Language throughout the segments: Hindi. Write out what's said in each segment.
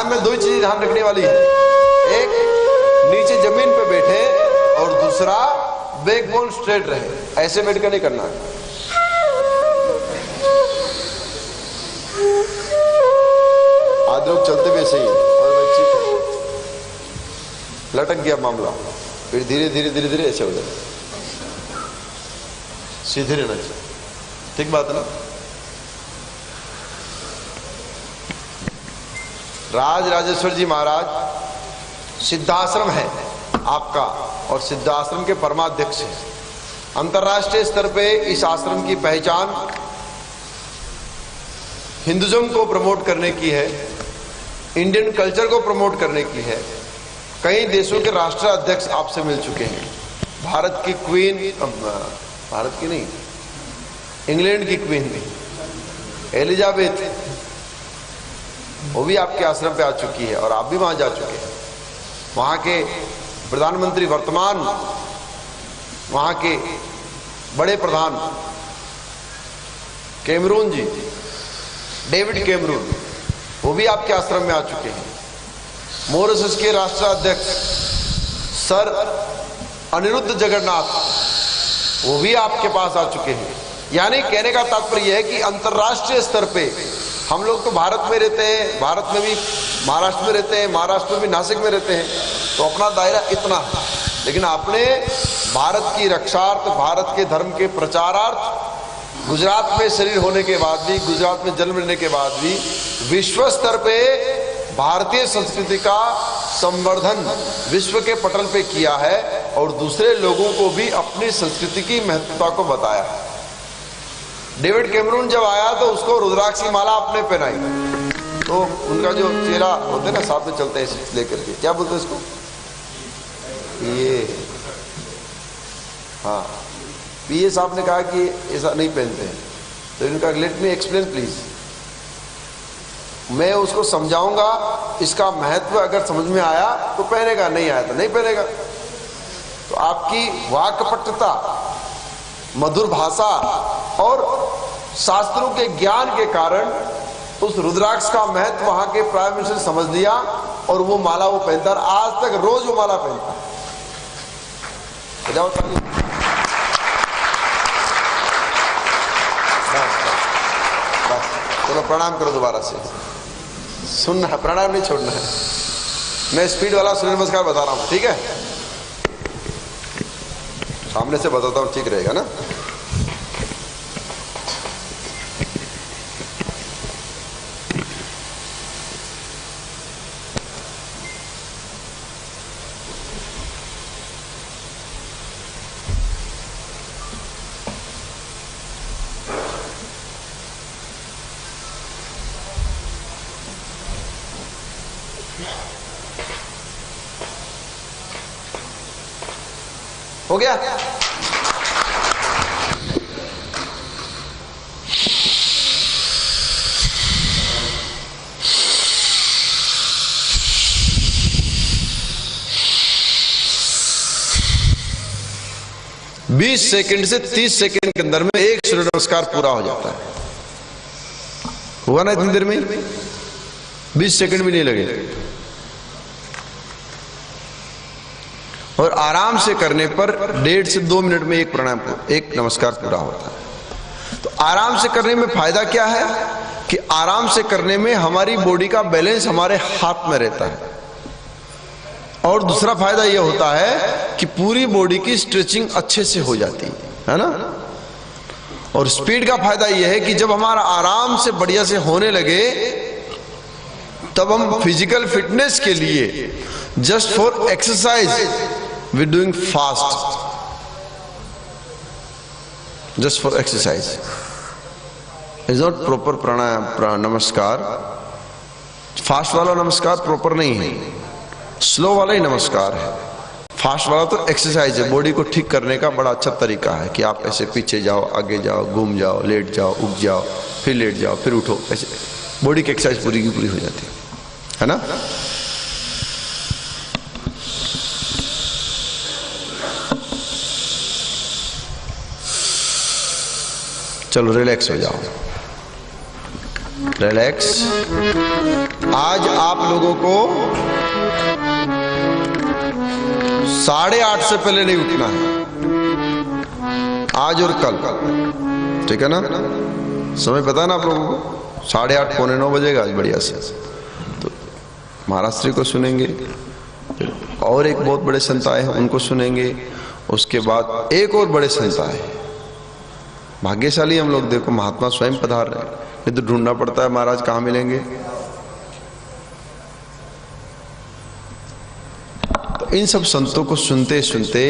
प्राणायाम में दो ही चीजें ध्यान रखने वाली है, एक नीचे जमीन पे बैठे और दूसरा बैकबोन स्ट्रेट रहे, ऐसे बैठ कर नहीं करना है। आज लोग चलते भी ऐसे ही और बच्ची लटक गया मामला, फिर धीरे धीरे धीरे धीरे ऐसे हो जाए, सीधे रहना चाहिए। ठीक बात है ना। राज राजेश्वर जी महाराज सिद्धाश्रम है आपका और सिद्धाश्रम के परमाध्यक्ष हैं। अंतर्राष्ट्रीय स्तर पे इस आश्रम की पहचान हिंदुज्म को प्रमोट करने की है, इंडियन कल्चर को प्रमोट करने की है। कई देशों के राष्ट्राध्यक्ष आपसे मिल चुके हैं। भारत की क्वीन, भारत की नहीं, इंग्लैंड की क्वीन एलिजाबेथ, वो भी आपके आश्रम पे आ चुकी है और आप भी वहां जा चुके हैं। वहां के प्रधानमंत्री वर्तमान, वहां के बड़े प्रधान कैमरून जी, डेविड कैमरून, वो भी आपके आश्रम में आ चुके हैं। मॉरिशस के राष्ट्राध्यक्ष सर अनिरुद्ध जगन्नाथ, वो भी आपके पास आ चुके हैं। यानी कहने का तात्पर्य है कि अंतर्राष्ट्रीय स्तर पे हम लोग तो भारत में रहते हैं, भारत में भी महाराष्ट्र में रहते हैं, महाराष्ट्र में भी नासिक में रहते हैं, तो अपना दायरा इतना है। लेकिन आपने भारत की रक्षार्थ, भारत के धर्म के प्रचारार्थ गुजरात में शरीर होने के बाद भी, गुजरात में जन्म लेने के बाद भी विश्व स्तर पे भारतीय संस्कृति का संवर्धन विश्व के पटल पे किया है और दूसरे लोगों को भी अपनी संस्कृति की महत्वता को बताया है। डेविड कैमरून जब आया तो उसको रुद्राक्ष की माला आपने पहनाई, तो उनका जो चेहरा होते हैं ना, साथ में चलते हैं लेकर के, क्या बोलते हैं इसको, ये, हाँ, पीए साहब ने कहा कि ऐसा नहीं पहनते हैं, तो इनका लेट मी एक्सप्लेन प्लीज। मैं उसको समझाऊंगा, इसका महत्व अगर समझ में आया तो पहनेगा, नहीं आया तो नहीं पहनेगा। तो आपकी वाक्पटुता, मधुर भाषा और शास्त्रों के ज्ञान के कारण उस रुद्राक्ष का महत्व वहां के प्राइम मिनिस्टर ने समझ लिया और वो माला वो पहनता है। आज तक रोज वो माला पहनता है। चलो प्रणाम करो दोबारा से। सुनना है, प्रणाम नहीं छोड़ना है। मैं स्पीड वाला सूर्य नमस्कार बता रहा हूं, ठीक है? सामने से बताता हूं, ठीक रहेगा ना? हो गया? बीस सेकंड से 30 सेकंड के अंदर में एक सूर्य नमस्कार पूरा हो जाता है। हुआ ना इतनी देर में? 20 सेकंड भी नहीं लगे। और आराम से करने पर 1.5 से 2 मिनट में एक प्राणायाम, एक नमस्कार पूरा होता है। तो आराम से करने में फायदा क्या है कि आराम से करने में हमारी बॉडी का बैलेंस हमारे हाथ में रहता है। और दूसरा फायदा यह होता है कि पूरी बॉडी की स्ट्रेचिंग अच्छे से हो जाती है ना। और स्पीड का फायदा यह है कि जब हमारा आराम से बढ़िया से होने लगे तब हम फिजिकल फिटनेस के लिए just for exercise we doing fast, just for exercise is not proper pranayama. नमस्कार फास्ट वाला नमस्कार प्रॉपर नहीं है, स्लो वाला ही नमस्कार है। फास्ट वाला तो एक्सरसाइज है, बॉडी को ठीक करने का बड़ा अच्छा तरीका है कि आप ऐसे पीछे जाओ, आगे जाओ, घूम जाओ, लेट जाओ, उठ जाओ, फिर लेट जाओ, फिर उठो, ऐसे बॉडी की एक्सरसाइज पूरी की पूरी हो जाती है ना। चलो रिलैक्स हो जाओ। रिलैक्स। आज आप लोगों को 8:30 से पहले नहीं उठना है, आज और कल, ठीक है ना? समय पता है ना आप लोगों को? 8:30 पौने 9 बजेगा आज बढ़िया से। तो महाराष्ट्री को सुनेंगे, और एक बहुत बड़े संत आए हैं उनको सुनेंगे, उसके बाद एक और बड़े संत आए। भाग्यशाली हम लोग, देखो महात्मा स्वयं पधार रहे हैं, नहीं तो ढूंढना पड़ता है महाराज कहाँ मिलेंगे। तो इन सब संतों को सुनते सुनते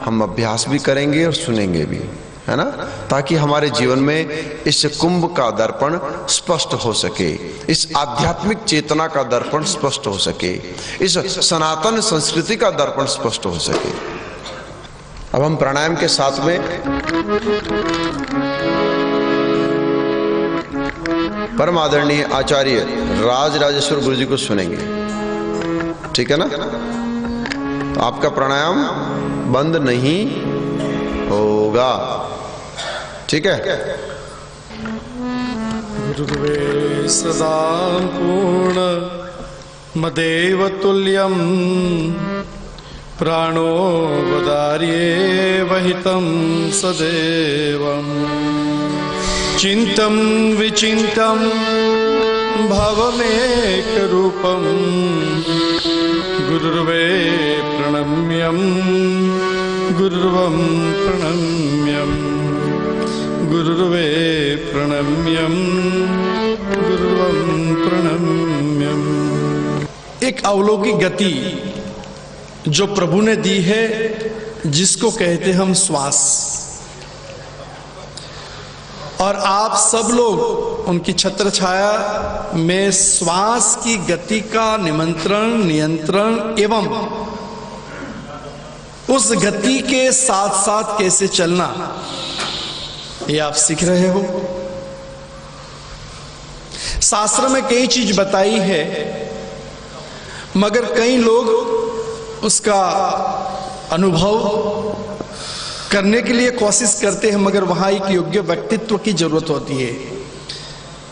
हम अभ्यास भी करेंगे और सुनेंगे भी, है ना? ताकि हमारे जीवन में इस कुंभ का दर्पण स्पष्ट हो सके, इस आध्यात्मिक चेतना का दर्पण स्पष्ट हो सके, इस सनातन संस्कृति का दर्पण स्पष्ट हो सके। अब हम प्राणायाम के साथ में परम आदरणीय आचार्य राज राजेश्वर गुरु जी को सुनेंगे, ठीक है ना? तो आपका प्राणायाम बंद नहीं होगा, ठीक है? गुरुर्वे सदा पूर्ण मदेव तुल्यम प्राणो वदार्ये वहितं सदैवं चिंतं विचिंतं भवमेकरूपं गुरुर्वे प्रणम्यं गुरुर्वं प्रणम्यं गुरुर्वे प्रणम्यं गुरुर्वं प्रणम्यं। एक अलौकिक गति जो प्रभु ने दी है, जिसको कहते हम श्वास, और आप सब लोग उनकी छत्र छाया में श्वास की गति का निमंत्रण, नियंत्रण एवं उस गति के साथ साथ कैसे चलना, ये आप सीख रहे हो। शास्त्र में कई चीज बताई है, मगर कई लोग उसका अनुभव करने के लिए कोशिश करते हैं, मगर वहां एक योग्य व्यक्तित्व की जरूरत होती है,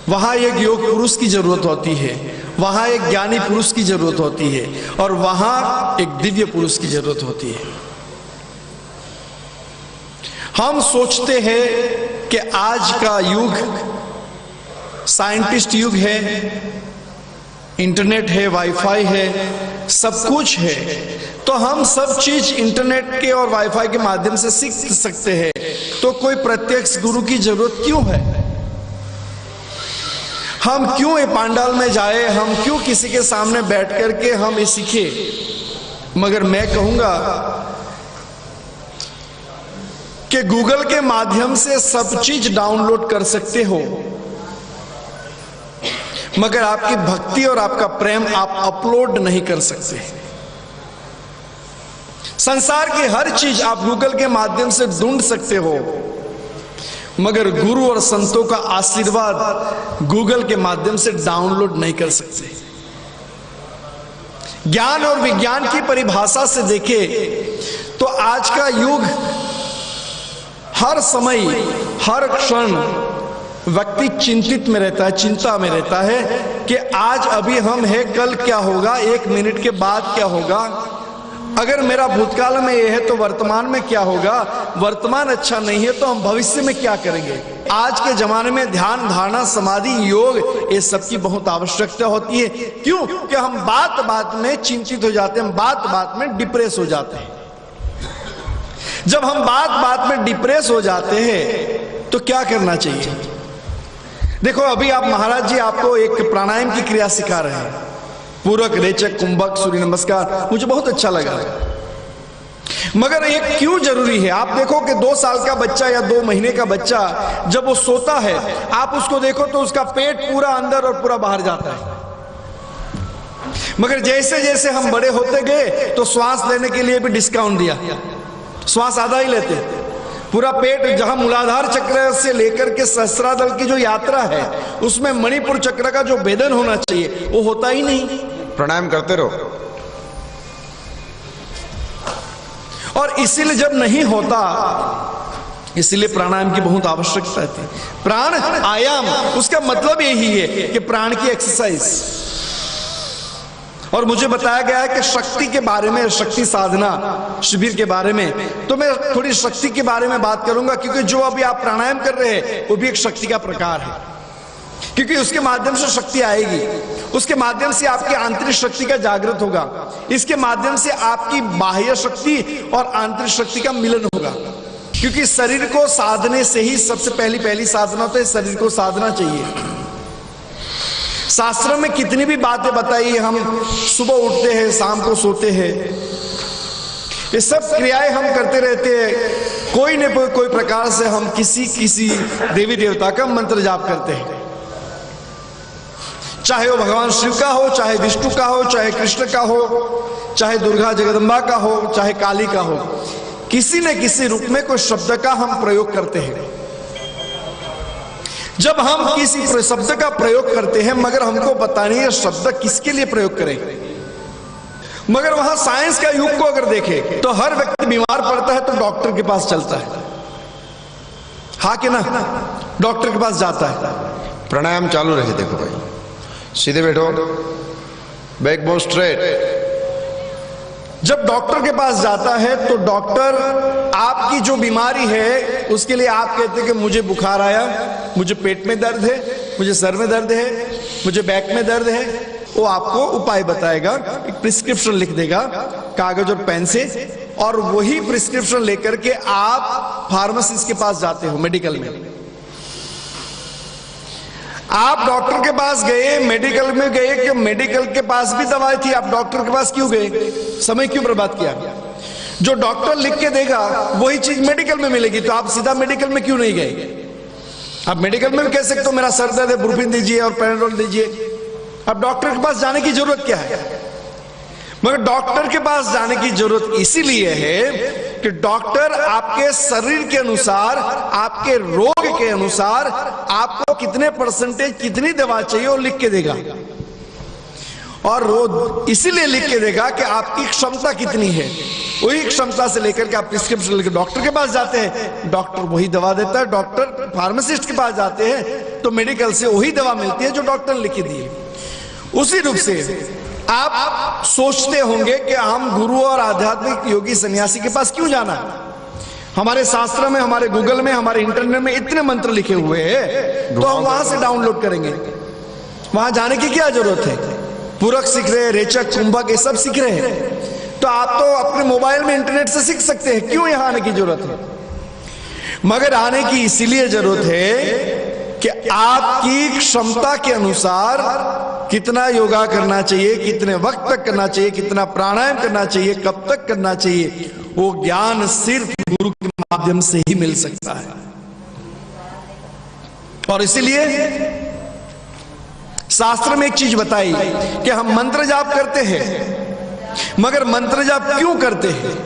वहां एक योग पुरुष की जरूरत होती है, वहां एक ज्ञानी पुरुष की जरूरत होती है, और वहां एक दिव्य पुरुष की जरूरत होती है। हम सोचते हैं कि आज का युग साइंटिस्ट युग है, इंटरनेट है, वाईफाई है, सब कुछ है, तो हम सब चीज इंटरनेट के और वाईफाई के माध्यम से सीख सकते हैं, तो कोई प्रत्यक्ष गुरु की जरूरत क्यों है? हम क्यों ये पांडाल में जाए, हम क्यों किसी के सामने बैठ करके हम ये सीखे? मगर मैं कहूंगा कि गूगल के माध्यम से सब चीज डाउनलोड कर सकते हो, मगर आपकी भक्ति और आपका प्रेम आप अपलोड नहीं कर सकते। संसार की हर चीज आप गूगल के माध्यम से ढूंढ सकते हो, मगर गुरु और संतों का आशीर्वाद गूगल के माध्यम से डाउनलोड नहीं कर सकते। ज्ञान और विज्ञान की परिभाषा से देखे तो आज का युग हर समय हर क्षण व्यक्ति चिंतित में रहता है, चिंता में रहता है कि आज अभी हम हैं, कल क्या होगा, 1 मिनट के बाद क्या होगा, अगर मेरा भूतकाल में ये है तो वर्तमान में क्या होगा, वर्तमान अच्छा नहीं है तो हम भविष्य में क्या करेंगे। आज के जमाने में ध्यान, धारणा, समाधि, योग, ये सब की बहुत आवश्यकता होती है। क्यों? कि हम बात बात में चिंतित हो जाते हैं, हम बात बात में डिप्रेस हो जाते हैं। जब हम बात बात में डिप्रेस हो जाते हैं तो क्या करना चाहिए? देखो, अभी आप महाराज जी आपको एक प्राणायाम की क्रिया सिखा रहे हैं, पूरक, रेचक, कुंभक, सूर्य नमस्कार, मुझे बहुत अच्छा लगा। मगर एक क्यों जरूरी है? आप देखो कि 2 साल का बच्चा या 2 महीने का बच्चा जब वो सोता है, आप उसको देखो तो उसका पेट पूरा अंदर और पूरा बाहर जाता है। मगर जैसे जैसे हम बड़े होते गए तो श्वास लेने के लिए भी डिस्काउंट दिया, श्वास आधा ही लेते, पूरा पेट, जहां मूलाधार चक्र से लेकर के सहस्त्रादल की जो यात्रा है उसमें मणिपुर चक्र का जो भेदन होना चाहिए वो होता ही नहीं। प्राणायाम करते रहो। और इसीलिए जब नहीं होता इसलिए प्राणायाम की बहुत आवश्यकता थी। प्राण आयाम, उसका मतलब यही है कि प्राण की एक्सरसाइज। और मुझे बताया गया है कि शक्ति के बारे में, शक्ति साधना शिविर के बारे में, तो मैं थोड़ी शक्ति के बारे में बात करूंगा, क्योंकि जो अभी आप प्राणायाम कर रहे हैं वो भी एक शक्ति का प्रकार है, क्योंकि उसके माध्यम से शक्ति आएगी, उसके माध्यम से आपकी आंतरिक शक्ति का जागृत होगा, इसके माध्यम से आपकी बाह्य शक्ति और आंतरिक शक्ति का मिलन होगा। क्योंकि शरीर को साधने से ही सबसे पहली साधना तो है शरीर को साधना चाहिए। शास्त्रों में कितनी भी बातें बताई, हम सुबह उठते हैं, शाम को सोते हैं, ये सब क्रियाएं हम करते रहते हैं, कोई न कोई प्रकार से हम किसी देवी देवता का मंत्र जाप करते हैं, चाहे वो भगवान शिव का हो, चाहे विष्णु का हो, चाहे कृष्ण का हो, चाहे दुर्गा जगदम्बा का हो, चाहे काली का हो, किसी न किसी रूप में कोई शब्द का हम प्रयोग करते हैं। जब हम किसी शब्द का प्रयोग करते हैं, मगर हमको पता नहीं है शब्द किसके लिए प्रयोग करें, मगर वहां साइंस का युग को अगर देखें तो हर व्यक्ति बीमार पड़ता है तो डॉक्टर के पास चलता है, हाँ कि ना, डॉक्टर के पास जाता है। प्राणायाम चालू रहे, देखो भाई, सीधे बैठो, बैकबोन स्ट्रेट। जब डॉक्टर के पास जाता है तो डॉक्टर आपकी जो बीमारी है उसके लिए आप कहते हैं कि मुझे बुखार आया, मुझे पेट में दर्द है, मुझे सर में दर्द है, मुझे बैक में दर्द है, वो आपको उपाय बताएगा, एक प्रिस्क्रिप्शन लिख देगा कागज और पेन से, और वही प्रिस्क्रिप्शन लेकर के आप फार्मासिस्ट के पास जाते हो, मेडिकल में। आप डॉक्टर के पास गए, मेडिकल में गए, कि मेडिकल के पास भी दवाई थी, आप डॉक्टर के पास क्यों गए, समय क्यों बर्बाद किया? जो डॉक्टर लिख के देगा वही चीज मेडिकल में मिलेगी, तो आप सीधा मेडिकल में क्यों नहीं गए? आप मेडिकल में भी कह सकते हो मेरा सर दर्द है, ब्रूफिन दीजिए और पैराडोल दीजिए। अब डॉक्टर के पास जाने की जरूरत क्या है? मगर डॉक्टर के पास जाने की जरूरत इसीलिए है कि डॉक्टर आपके शरीर के अनुसार, आपके रोग के अनुसार आपको कितने परसेंटेज, कितनी दवा चाहिए वो लिख के देगा, और वो इसीलिए लिख के देगा कि आपकी क्षमता कितनी है। वही क्षमता से लेकर के आप प्रिस्क्रिप्शन लेकर डॉक्टर के पास जाते हैं, डॉक्टर वही दवा देता है। डॉक्टर फार्मासिस्ट के पास जाते हैं तो मेडिकल से वही दवा मिलती है जो डॉक्टर ने लिख के दी है। उसी रूप से आप सोचते होंगे कि हम गुरु और आध्यात्मिक योगी सन्यासी के पास क्यों जाना? हमारे शास्त्र में, हमारे गूगल में, हमारे इंटरनेट में इतने मंत्र लिखे हुए हैं, तो हम वहां से डाउनलोड करेंगे। वहां जाने की क्या जरूरत है? पूरक सीख रहे हैं, रेचक, कुंभक, ये सब सीख रहे हैं, तो आप तो अपने मोबाइल में इंटरनेट से सीख सकते हैं, क्यों यहां आने की जरूरत है? मगर आने की इसीलिए जरूरत है कि आपकी क्षमता के अनुसार कितना योगा करना चाहिए, कितने वक्त तक करना चाहिए, कितना प्राणायाम करना चाहिए, कब तक करना चाहिए, वो ज्ञान सिर्फ गुरु के माध्यम से ही मिल सकता है। और इसीलिए शास्त्र में एक चीज बताई कि हम मंत्र जाप करते हैं, मगर मंत्र जाप क्यों करते हैं?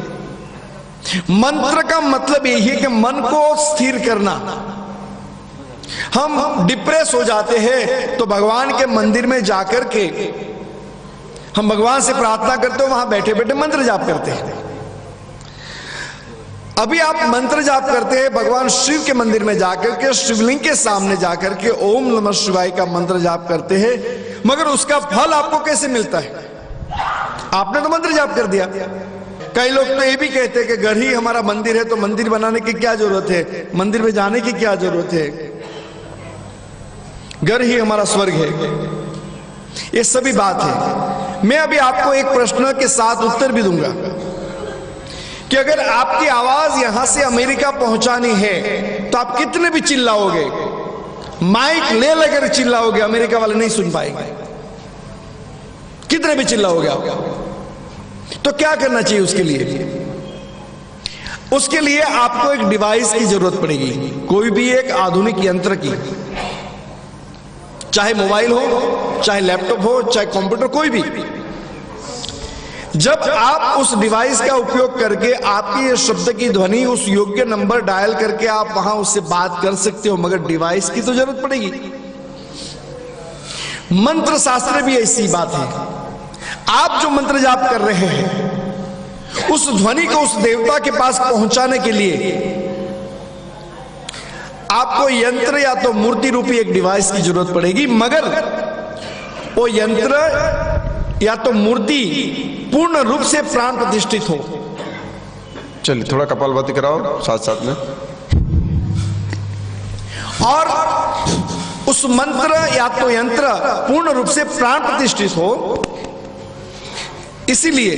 मंत्र का मतलब यही है कि मन को स्थिर करना। हम डिप्रेस हो जाते हैं तो भगवान के मंदिर में जाकर के हम भगवान से प्रार्थना करते हो, वहां बैठे बैठे मंत्र जाप करते हैं। अभी आप मंत्र जाप करते हैं भगवान शिव के मंदिर में जाकर के, शिवलिंग के सामने जाकर के ओम नमः शिवाय का मंत्र जाप करते हैं, मगर उसका फल आपको कैसे मिलता है? आपने तो मंत्र जाप कर दिया। कई लोग तो ये भी कहते हैं कि घर ही हमारा मंदिर है, तो मंदिर बनाने की क्या जरूरत है, मंदिर में जाने की क्या जरूरत है, घर ही हमारा स्वर्ग है। ये सभी बात है। मैं अभी आपको एक प्रश्न के साथ उत्तर भी दूंगा कि अगर आपकी आवाज यहां से अमेरिका पहुंचानी है तो आप कितने भी चिल्लाओगे, माइक ले लेकर चिल्लाओगे, अमेरिका वाले नहीं सुन पाएंगे। कितने भी चिल्लाओगे आप, तो क्या करना चाहिए उसके लिए? उसके लिए आपको एक डिवाइस की जरूरत पड़ेगी, कोई भी एक आधुनिक यंत्र की, चाहे मोबाइल हो, चाहे लैपटॉप हो, चाहे कंप्यूटर, कोई भी। जब आप उस डिवाइस का उपयोग करके आपकी ये शब्द की ध्वनि उस योग्य नंबर डायल करके आप वहां उससे बात कर सकते हो, मगर डिवाइस की तो जरूरत पड़ेगी। मंत्र शास्त्र भी ऐसी बात है। आप जो मंत्र जाप कर रहे हैं उस ध्वनि को उस देवता के पास पहुंचाने के लिए आपको यंत्र या तो मूर्ति रूपी एक डिवाइस की जरूरत पड़ेगी, मगर वो यंत्र या तो मूर्ति पूर्ण रूप से प्राण प्रतिष्ठित हो। चलिए थोड़ा कपालभाति कराओ साथ साथ में। और उस मंत्र या तो यंत्र पूर्ण रूप से प्राण प्रतिष्ठित हो। इसीलिए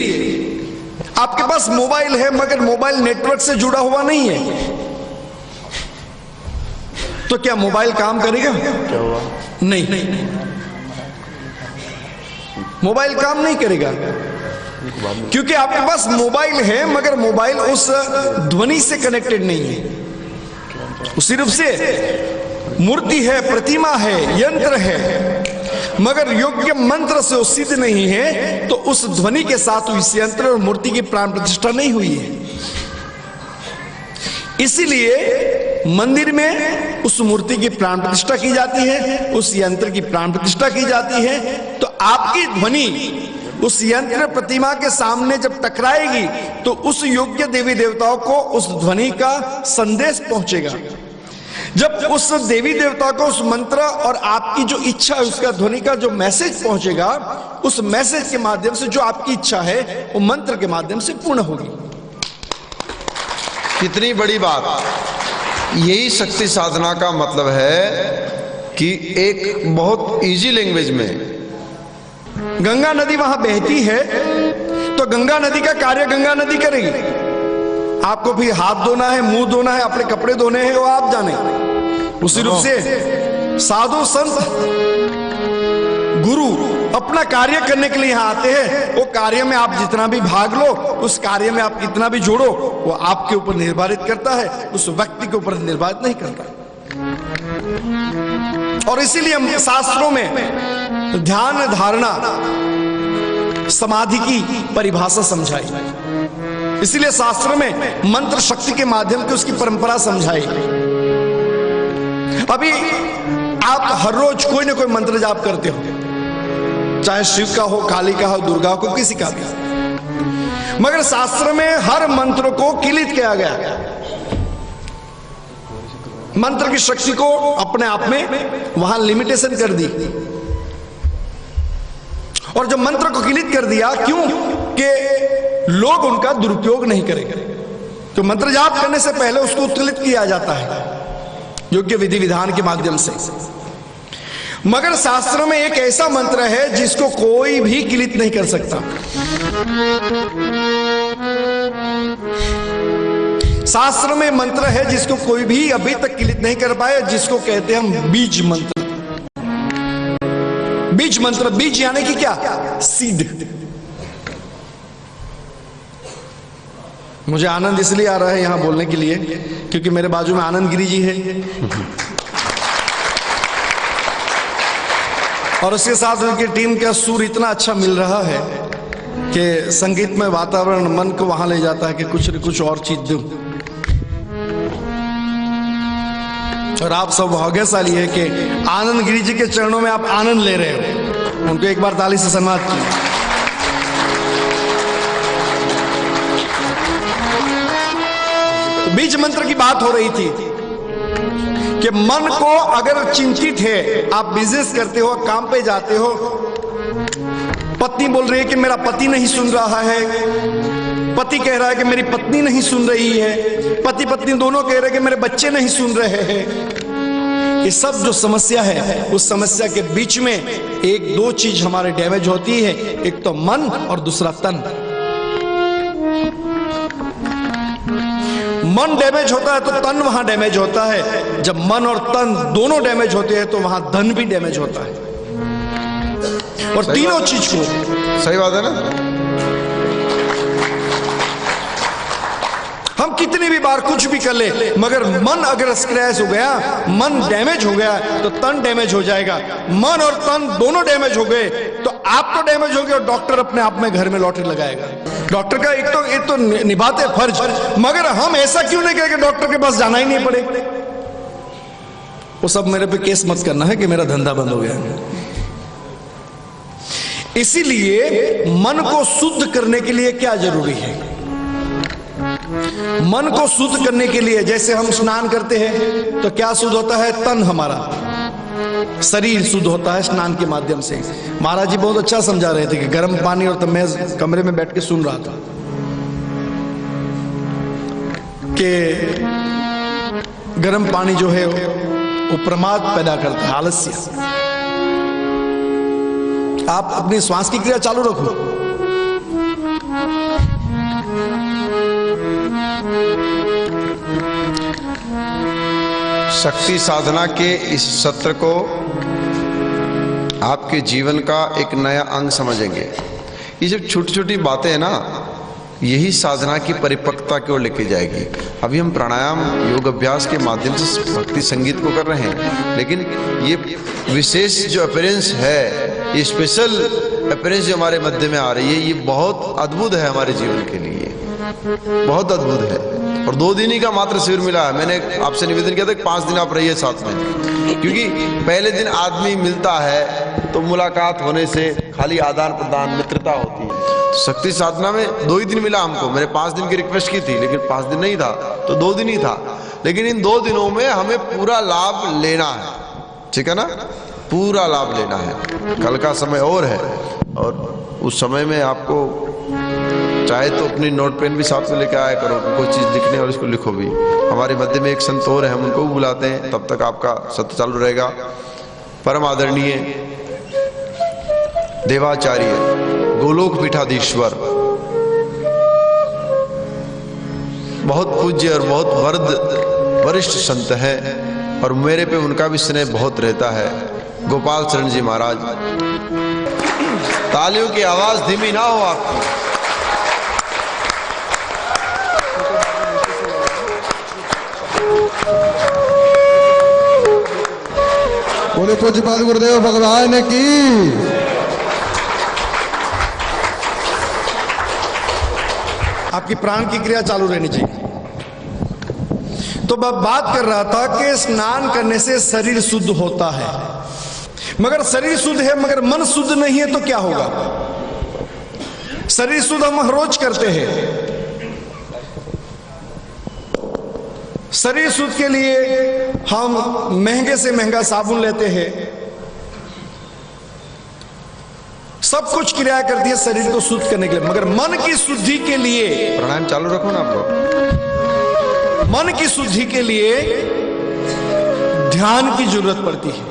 आपके पास मोबाइल है मगर मोबाइल नेटवर्क से जुड़ा हुआ नहीं है, तो क्या मोबाइल काम करेगा? क्या हुआ? नहीं, मोबाइल काम नहीं करेगा, क्योंकि आपके पास मोबाइल है मगर मोबाइल उस ध्वनि से कनेक्टेड नहीं है। उसी रूप से मूर्ति है, प्रतिमा है, यंत्र है, मगर योग्य मंत्र से वो सिद्ध नहीं है, तो उस ध्वनि के साथ इस यंत्र और मूर्ति की प्राण प्रतिष्ठा नहीं हुई है। इसीलिए मंदिर में उस मूर्ति की प्राण प्रतिष्ठा की जाती है, उस यंत्र की प्राण प्रतिष्ठा की जाती है। तो आपकी ध्वनि उस यंत्र प्रतिमा के सामने जब टकराएगी तो उस योग्य देवी देवताओं को उस ध्वनि का संदेश पहुंचेगा। जब उस देवी देवता को उस मंत्र और आपकी जो इच्छा है उसका ध्वनि का जो मैसेज पहुंचेगा, उस मैसेज के माध्यम से जो आपकी इच्छा है वो मंत्र के माध्यम से पूर्ण होगी। कितनी बड़ी बात! यही शक्ति साधना का मतलब है कि एक बहुत इजी लैंग्वेज में गंगा नदी वहां बहती है तो गंगा नदी का कार्य गंगा नदी करेगी। आपको भी हाथ धोना है, मुंह धोना है, अपने कपड़े धोने हैं, वो आप जाने। उसी रूप से साधु संत गुरु अपना कार्य करने के लिए यहां आते हैं। वो कार्य में आप जितना भी भाग लो, उस कार्य में आप कितना भी जोड़ो, वो आपके ऊपर निर्धारित करता है, उस व्यक्ति के ऊपर निर्धारित नहीं करता। और इसीलिए हम शास्त्रों में ध्यान धारणा समाधि की परिभाषा समझाई। इसीलिए शास्त्र में मंत्र शक्ति के माध्यम से उसकी परंपरा समझाई। अभी आप हर रोज कोई ना कोई मंत्र जाप करते हो, चाहे शिव का हो, काली का हो, दुर्गा को, किसी का भी, मगर शास्त्र में हर मंत्र को किलित किया गया। मंत्र की शक्ति को अपने आप में वहां लिमिटेशन कर दी। और जब मंत्र को किलित कर दिया, क्यों? कि लोग उनका दुरुपयोग नहीं करेंगे। तो मंत्र जाप करने से पहले उसको उत्कलित किया जाता है योग्य विधि विधान के माध्यम से। मगर शास्त्र में एक ऐसा मंत्र है जिसको कोई भी किलित नहीं कर सकता। शास्त्र में मंत्र है जिसको कोई भी अभी तक किलित नहीं कर पाया, जिसको कहते हैं हम बीज मंत्र। बीज मंत्र, बीज यानी कि क्या? सीड। मुझे आनंद इसलिए आ रहा है यहां बोलने के लिए क्योंकि मेरे बाजू में आनंद गिरी जी है, और उसके साथ उनकी टीम का सुर इतना अच्छा मिल रहा है कि संगीतमय वातावरण मन को वहां ले जाता है कि कुछ न कुछ और चीज दूं। और आप सब भाग्यशाली है कि आनंद गिरी जी के चरणों में आप आनंद ले रहे हो। उनको एक बार ताली से सम्मान कीजिए। बीज मंत्र की बात हो रही थी कि मन को अगर चिंतित है, आप बिजनेस करते हो, काम पे जाते हो, पत्नी बोल रही है कि मेरा पति नहीं सुन रहा है, पति कह रहा है कि मेरी पत्नी नहीं सुन रही है, पति पत्नी दोनों कह रहे हैं कि मेरे बच्चे नहीं सुन रहे हैं। ये सब जो समस्या है, उस समस्या के बीच में एक दो चीज हमारे डैमेज होती है, एक तो मन और दूसरा तन। मन डैमेज होता है तो तन वहां डैमेज होता है। जब मन और तन दोनों डैमेज होते हैं तो वहां धन भी डैमेज होता है। और तीनों चीज को, सही बात है ना? हम कितनी भी बार कुछ भी कर ले, मगर मन अगर स्क्रैच हो गया, मन डैमेज हो गया, तो तन डैमेज हो जाएगा। मन और तन दोनों डैमेज हो गए तो आप तो डैमेज हो गए और डॉक्टर अपने आप में घर में लॉटरी लगाएगा। डॉक्टर का एक तो निभाते फर्ज, मगर हम ऐसा क्यों नहीं कहें कि डॉक्टर के पास जाना ही नहीं पड़े। वो सब मेरे पे केस मत करना है कि मेरा धंधा बंद हो गया। इसीलिए मन को शुद्ध करने के लिए क्या जरूरी है? मन को शुद्ध करने के लिए जैसे हम स्नान करते हैं तो क्या शुद्ध होता है? तन हमारा, शरीर शुद्ध होता है स्नान के माध्यम से। महाराज जी बहुत अच्छा समझा रहे थे कि गर्म पानी, और तब मैं कमरे में बैठ के सुन रहा था कि गर्म पानी जो है वो प्रमाद पैदा करता है, आलस्य। आप अपनी श्वास की क्रिया चालू रखो। शक्ति साधना के इस सत्र को आपके जीवन का एक नया अंग समझेंगे। ये जब छोटी छोटी बातें हैं ना, यही साधना की परिपक्वता की ओर लेके जाएगी। अभी हम प्राणायाम योग अभ्यास के माध्यम से भक्ति संगीत को कर रहे हैं, लेकिन ये विशेष जो अपीयरेंस है, ये स्पेशल अपीयरेंस जो हमारे मध्य में आ रही है, ये बहुत अद्भुत है हमारे जीवन के लिए, बहुत अद्भुत है। और 2 दिन ही का मात्र शिविर मिला है। मैंने आपसे निवेदन किया था कि 5 दिन आप रहिए साथ में, क्योंकि पहले दिन आदमी मिलता है तो मुलाकात होने से खाली आदान प्रदान मित्रता होती है। तो शक्ति साधना में 2 ही दिन मिला हमको। मैंने 5 दिन की रिक्वेस्ट की थी, लेकिन 5 दिन नहीं था, तो 2 दिन ही था। लेकिन इन 2 दिनों में हमें पूरा लाभ लेना है, ठीक है ना? पूरा लाभ लेना है। कल का समय और है, और उस समय में आपको चाहे तो अपनी नोट पेन भी साथ में लेके आया करो, कोई चीज़ लिखने और इसको लिखो भी। हमारे मध्य में एक संत और है, हम उनको भी बुलाते हैं, तब तक आपका सत्र चालू रहेगा। परम आदरणीय देवाचार्य गोलोक पीठाधीश्वर, बहुत पूज्य और बहुत वरिष्ठ संत हैं, और मेरे पे उनका भी स्नेह बहुत रहता है, गोपाल शरण जी महाराज। तालियों की आवाज धीमी ना हो आपकी। बोले पूज्यपाद गुरुदेव भगवान की। आपकी प्राण की क्रिया चालू रहनी चाहिए। तो मैं बात कर रहा था कि स्नान करने से शरीर शुद्ध होता है, मगर शरीर शुद्ध है मगर मन शुद्ध नहीं है तो क्या होगा? शरीर शुद्ध हम हर रोज करते हैं। शरीर शुद्ध के लिए हम महंगे से महंगा साबुन लेते हैं, सब कुछ क्रिया करती है शरीर को शुद्ध करने के लिए, मगर मन की शुद्धि के लिए, प्राणायाम चालू रखो ना आप लोग, मन की शुद्धि के लिए ध्यान की जरूरत पड़ती है।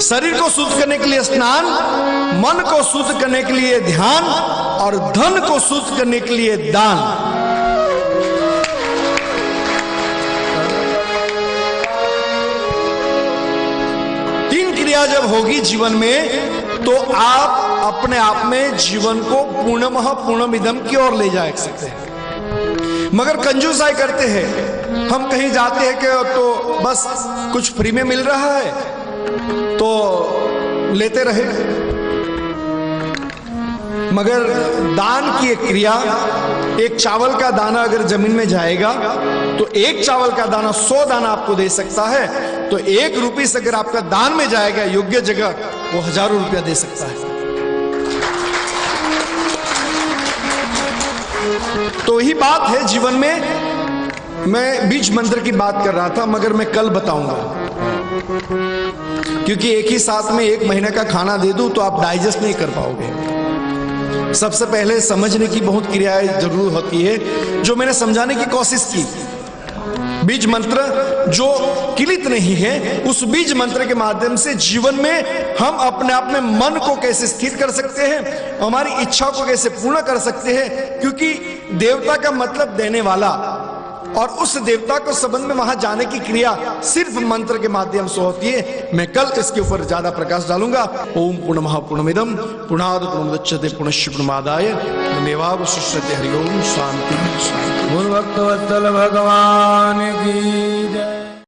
शरीर को शुद्ध करने के लिए स्नान, मन को शुद्ध करने के लिए ध्यान, और धन को शुद्ध करने के लिए दान। जब होगी जीवन में तो आप अपने आप में जीवन को पूर्णमः पूर्णमिदम की ओर ले जा सकते हैं। मगर कंजूसाई करते हैं, हम कहीं जाते हैं कि तो बस कुछ फ्री में मिल रहा है तो लेते रहे, मगर दान की एक क्रिया, एक चावल का दाना अगर जमीन में जाएगा तो एक चावल का दाना 100 दाना आपको दे सकता है, तो 1 रुपये से अगर आपका दान में जाएगा योग्य जगह, वो हजारों रुपया दे सकता है। तो यही बात है जीवन में। मैं बीज मंत्र की बात कर रहा था, मगर मैं कल बताऊंगा, क्योंकि एक ही साथ में 1 महीने का खाना दे दूं तो आप डाइजेस्ट नहीं कर पाओगे। सबसे पहले समझने की बहुत क्रियाएं जरूर होती है, जो मैंने समझाने की कोशिश की। बीज मंत्र जो किलित नहीं है, उस बीज मंत्र के माध्यम से जीवन में हम अपने आप में मन को कैसे स्थिर कर सकते हैं, हमारी इच्छा को कैसे पूर्ण कर सकते हैं, क्योंकि देवता का मतलब देने वाला, और उस देवता को संबंध में वहां जाने की क्रिया सिर्फ मंत्र के माध्यम से होती है। मैं कल इसके ऊपर ज्यादा प्रकाश डालूंगा। ओम पूर्णमः पूर्णमिदं पूर्णाद पूर्णमुदच्यते पुनश्च पूर्णमादाय पूर्णमेवावशिष्यते। हरि ओम। शांति। गुरु भक्त वत्सल भगवान की जय।